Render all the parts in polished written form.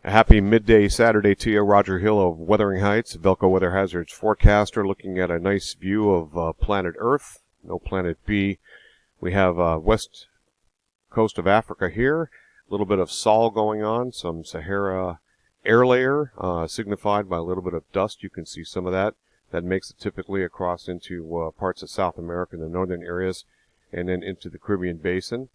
A happy midday Saturday to you. Roger Hill of Wuthering Heights, VELCO Weather Hazards Forecaster, looking at a nice view of planet Earth, no planet B. We have west coast of Africa here, a little bit of sol going on, some Sahara air layer signified by a little bit of dust. You can see some of that. That makes it typically across into parts of South America in the northern areas and then into the Caribbean Basin.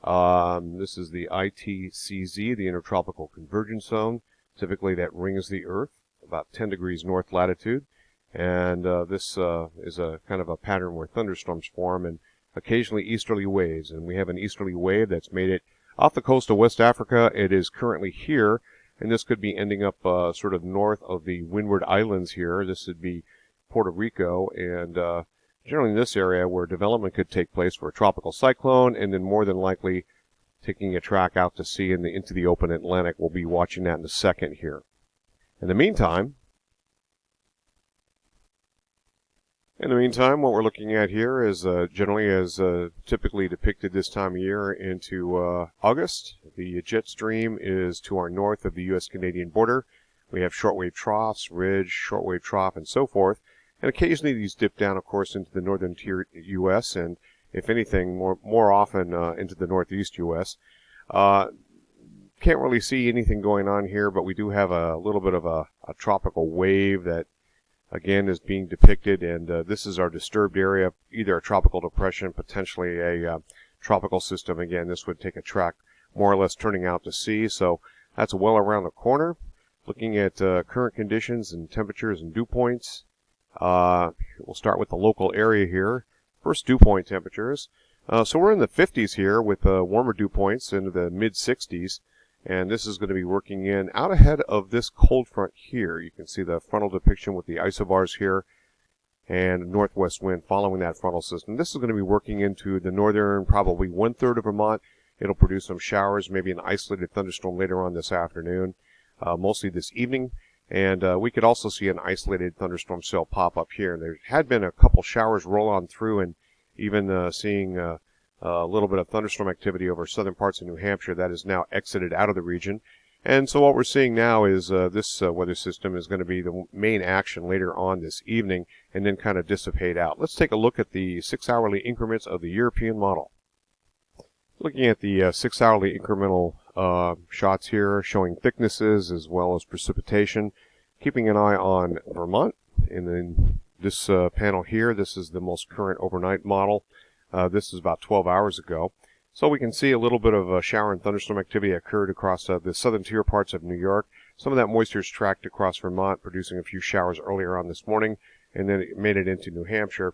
This is the ITCZ, the Intertropical Convergence Zone. Typically that rings the Earth about 10 degrees north latitude. And this is a kind of a pattern where thunderstorms form and occasionally easterly waves. And we have an easterly wave that's made it off the coast of West Africa. It is currently here, and this could be ending up sort of north of the Windward Islands here. This would be Puerto Rico and generally in this area where development could take place for a tropical cyclone, and then more than likely taking a track out to sea into the open Atlantic. We'll be watching that in a second here. In the meantime, what we're looking at here is generally as typically depicted this time of year into August. The jet stream is to our north of the U.S.-Canadian border. We have shortwave troughs, ridge, shortwave trough, and so forth. And occasionally these dip down, of course, into the northern tier U.S. and, if anything, more often into the northeast U.S. Can't really see anything going on here, but we do have a little bit of a tropical wave that, again, is being depicted. And this is our disturbed area, either a tropical depression, potentially a tropical system. Again, this would take a track more or less turning out to sea. So that's well around the corner. Looking at current conditions and temperatures and dew points. We'll start with the local area here. First, dew point temperatures. So we're in the 50s here with warmer dew points into the mid-60s. And this is going to be working in out ahead of this cold front here. You can see the frontal depiction with the isobars here and northwest wind following that frontal system. This is going to be working into the northern, probably one-third of Vermont. It'll produce some showers, maybe an isolated thunderstorm later on this afternoon, mostly this evening. And we could also see an isolated thunderstorm cell pop up here. There had been a couple showers roll on through, and even seeing a little bit of thunderstorm activity over southern parts of New Hampshire. That is now exited out of the region. And so what we're seeing now is this weather system is going to be the main action later on this evening and then kind of dissipate out. Let's take a look at the 6-hourly increments of the European model. Looking at the 6-hourly incremental shots here, showing thicknesses as well as precipitation. Keeping an eye on Vermont. And then this panel here, this is the most current overnight model. This is about 12 hours ago. So we can see a little bit of shower and thunderstorm activity occurred across the southern tier parts of New York. Some of that moisture is tracked across Vermont, producing a few showers earlier on this morning, and then it made it into New Hampshire.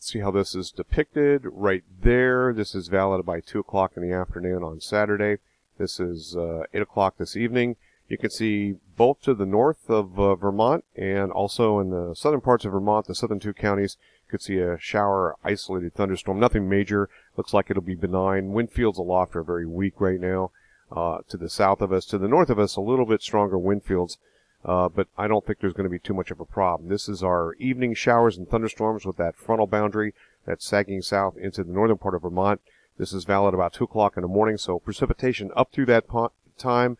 See how this is depicted right there. This is valid by 2 o'clock in the afternoon on Saturday. This is 8 o'clock this evening. You can see both to the north of Vermont and also in the southern parts of Vermont, the southern two counties, you could see a shower, isolated thunderstorm. Nothing major. Looks like it'll be benign. Wind fields aloft are very weak right now. To the south of us, to the north of us, a little bit stronger wind fields. But I don't think there's going to be too much of a problem. This is our evening showers and thunderstorms with that frontal boundary that's sagging south into the northern part of Vermont. This is valid about 2 o'clock in the morning, so precipitation up through that time,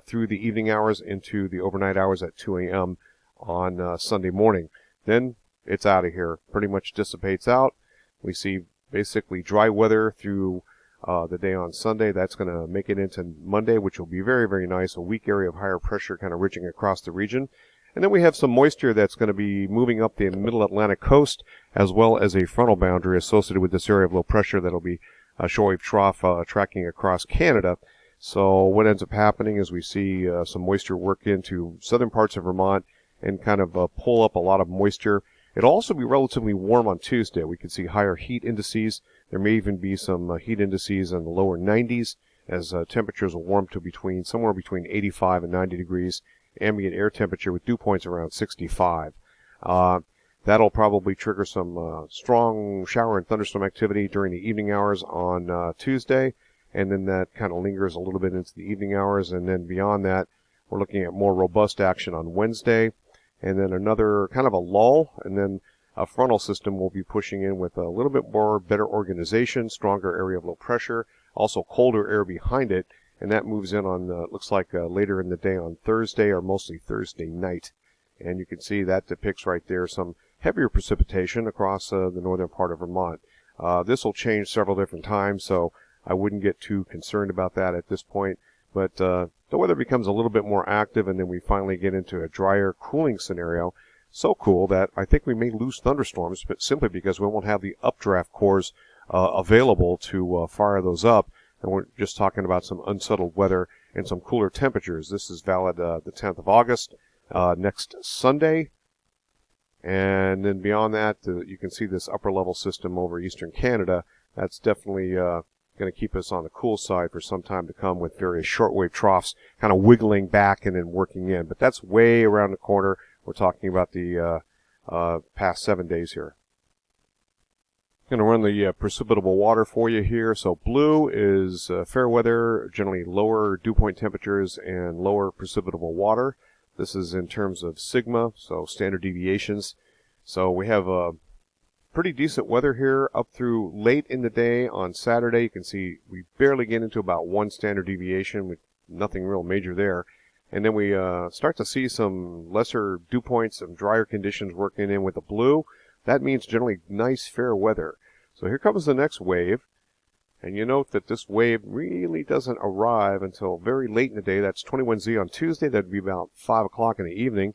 through the evening hours into the overnight hours at 2 a.m. on Sunday morning. Then it's out of here. Pretty much dissipates out. We see basically dry weather through the day on Sunday. That's going to make it into Monday, which will be very, very nice. A weak area of higher pressure kind of ridging across the region. And then we have some moisture that's going to be moving up the middle Atlantic coast, as well as a frontal boundary associated with this area of low pressure that'll be a shortwave trough tracking across Canada. So what ends up happening is we see some moisture work into southern parts of Vermont and kind of pull up a lot of moisture. It'll also be relatively warm on Tuesday. We can see higher heat indices. There may even be some heat indices in the lower 90s as temperatures will warm to somewhere between 85 and 90 degrees. Ambient air temperature with dew points around 65. That'll probably trigger some strong shower and thunderstorm activity during the evening hours on Tuesday. And then that kind of lingers a little bit into the evening hours. And then beyond that, we're looking at more robust action on Wednesday. And then another kind of a lull. And then a frontal system will be pushing in with a little bit more better organization, stronger area of low pressure, also colder air behind it. and that moves in on, looks like later in the day on Thursday, or mostly Thursday night. And you can see that depicts right there some heavier precipitation across the northern part of Vermont. This will change several different times, so I wouldn't get too concerned about that at this point. But the weather becomes a little bit more active, and then we finally get into a drier, cooling scenario. So cool that I think we may lose thunderstorms, but simply because we won't have the updraft cores available to fire those up. And we're just talking about some unsettled weather and some cooler temperatures. This is valid the 10th of August, next Sunday. And then beyond that, you can see this upper level system over eastern Canada. That's definitely going to keep us on the cool side for some time to come, with various shortwave troughs kind of wiggling back and then working in. But that's way around the corner. We're talking about the past 7 days here. I'm going to run the precipitable water for you here. So blue is fair weather, generally lower dew point temperatures and lower precipitable water. This is in terms of sigma, so standard deviations. So we have pretty decent weather here up through late in the day on Saturday. You can see we barely get into about 1 standard deviation, with nothing real major there. And then we start to see some lesser dew points, some drier conditions working in with the blue. That means generally nice fair weather. So here comes the next wave. And you note that this wave really doesn't arrive until very late in the day. That's 21Z on Tuesday. That'd be about 5 o'clock in the evening.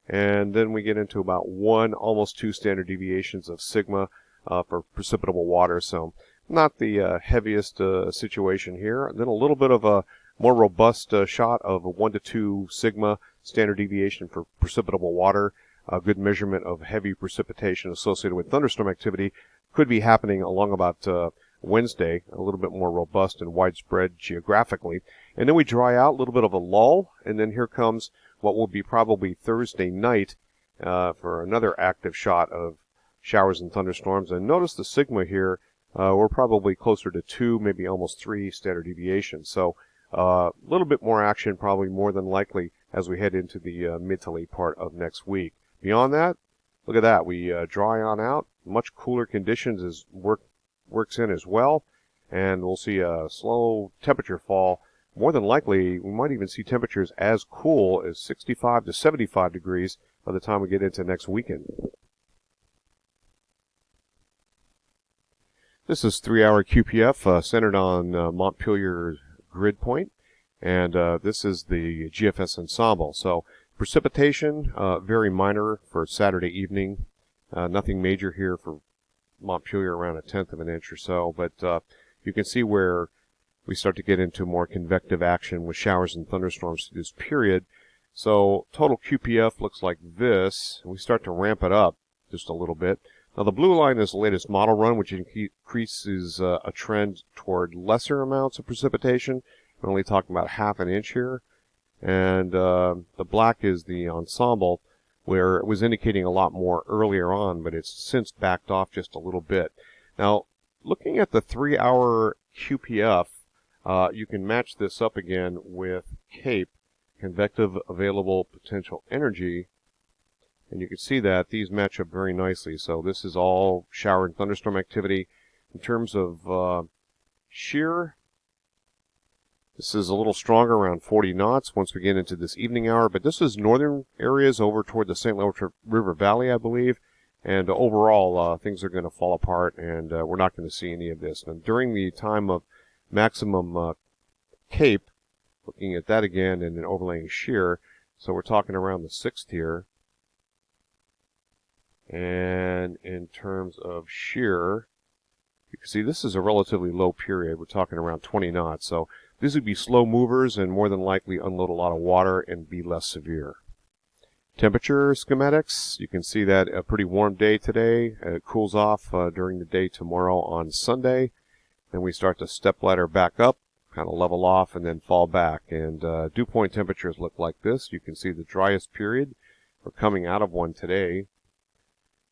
And then we get into about 1, almost 2 standard deviations of sigma for precipitable water. So not the heaviest situation here. And then a little bit of a more robust shot of a 1 to 2 sigma standard deviation for precipitable water. A good measurement of heavy precipitation associated with thunderstorm activity could be happening along about Wednesday, a little bit more robust and widespread geographically. And then we dry out, a little bit of a lull, and then here comes what will be probably Thursday night for another active shot of showers and thunderstorms. And notice the sigma here, we're probably closer to 2, maybe almost 3 standard deviations. So a little bit more action, probably more than likely, as we head into the mid to late part of next week. Beyond that, look at that. We dry on out. Much cooler conditions as works in as well. And we'll see a slow temperature fall. More than likely, we might even see temperatures as cool as 65 to 75 degrees by the time we get into next weekend. This is 3-hour QPF centered on Montpelier grid point. And this is the GFS ensemble. So precipitation, very minor for Saturday evening. Nothing major here for Montpelier, around 1/10 of an inch or so. But you can see where we start to get into more convective action with showers and thunderstorms through this period. So total QPF looks like this. We start to ramp it up just a little bit. Now the blue line is the latest model run, which increases a trend toward lesser amounts of precipitation. We're only talking about 1/2 inch here. And the black is the ensemble, where it was indicating a lot more earlier on, but it's since backed off just a little bit. Now, looking at the 3-hour QPF, you can match this up again with CAPE, convective available potential energy, and you can see that these match up very nicely. So this is all shower and thunderstorm activity. In terms of shear, this is a little stronger, around 40 knots once we get into this evening hour, but this is northern areas over toward the St. Lawrence River Valley, I believe, and overall things are going to fall apart, and we're not going to see any of this. And during the time of maximum CAPE, looking at that again and then overlaying shear, so we're talking around the 6th here. And in terms of shear, you can see this is a relatively low period. We're talking around 20 knots, so these would be slow movers and more than likely unload a lot of water and be less severe. Temperature schematics, you can see that a pretty warm day today. It cools off during the day tomorrow on Sunday. Then we start to step ladder back up, kind of level off, and then fall back. And dew point temperatures look like this. You can see the driest period. We're coming out of one today,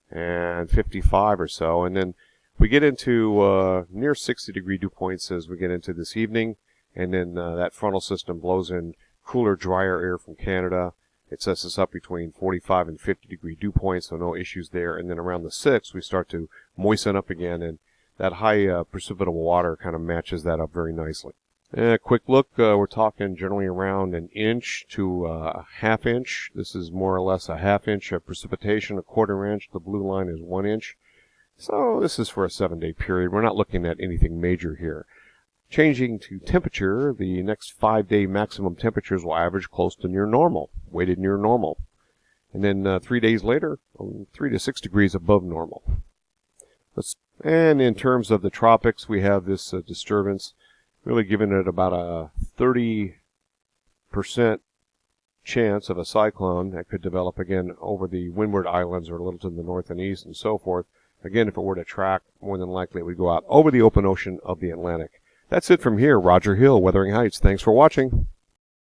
and 55 or so. And then we get into near 60-degree dew points as we get into this evening. And then that frontal system blows in cooler, drier air from Canada. It sets us up between 45 and 50-degree dew points, so no issues there. And then around the 6th, we start to moisten up again, and that high precipitable water kind of matches that up very nicely. Quick look, we're talking generally around an inch to a half inch. This is more or less a half inch of precipitation, a quarter inch. The blue line is 1 inch. So this is for a 7-day period. We're not looking at anything major here. Changing to temperature, the next 5-day maximum temperatures will average close to near normal, weighted near normal. And then 3 days later, 3 to 6 degrees above normal. And in terms of the tropics, we have this disturbance really giving it about a 30% chance of a cyclone that could develop again over the Windward Islands or a little to the north and east and so forth. Again, if it were to track, more than likely it would go out over the open ocean of the Atlantic. That's it from here. Roger Hill, Wuthering Heights. Thanks for watching.